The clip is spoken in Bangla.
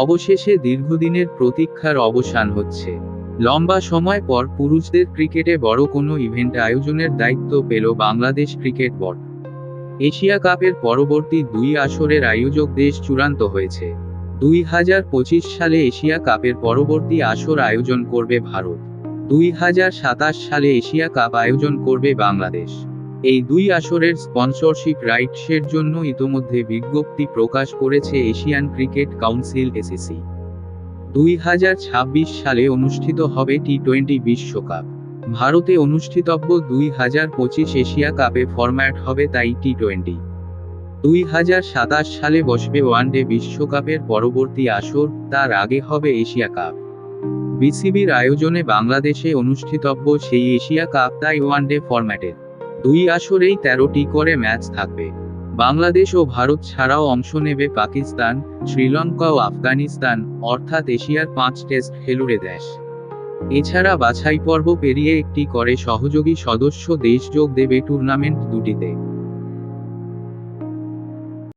অবশেষে দীর্ঘদিনের প্রতীক্ষার অবসান হচ্ছে। লম্বা সময় পর পুরুষদের ক্রিকেটে বড় কোনো ইভেন্ট আয়োজনের দায়িত্ব পেল বাংলাদেশ ক্রিকেট বোর্ড। এশিয়া কাপের পরবর্তী 2 আসরের আয়োজক দেশ চূড়ান্ত হয়েছে। 2025 সালে এশিয়া কাপের পরবর্তী আসর আয়োজন করবে ভারত। 2027 সালে এশিয়া কাপ আয়োজন করবে বাংলাদেশ। এই 2 আসরের স্পন্সরশিপ রাইটসের জন্য ইতোমধ্যে বিজ্ঞপ্তি প্রকাশ করেছে এশিয়ান ক্রিকেট কাউন্সিল (এসিসি). 2026 সালে অনুষ্ঠিত হবে টি-20 বিশ্বকাপ। ভারতে অনুষ্ঠিতব্য 2025 এশিয়া কাপে ফরম্যাট হবে তাই টি-20। 2027 সালে বসবে ওয়ানডে বিশ্বকাপের পরবর্তী আসর, তার আগে হবে এশিয়া কাপ। বিসিবির আয়োজনে বাংলাদেশে অনুষ্ঠিতব্য সেই এশিয়া কাপ তাই ওয়ানডে ফরম্যাটের। 2 আসরেই 13টি করে ম্যাচ থাকবে। বাংলাদেশ ও ভারত ছাড়াও অংশ নেবে পাকিস্তান, শ্রীলঙ্কা ও আফগানিস্তান, অর্থাৎ এশিয়ার 5 টেস্ট খেলুড়ে দেশ। এছাড়া বাছাই পর্ব পেরিয়ে একটি করে সহযোগী সদস্য দেশ যোগ দেবে টুর্নামেন্ট দুটিতে।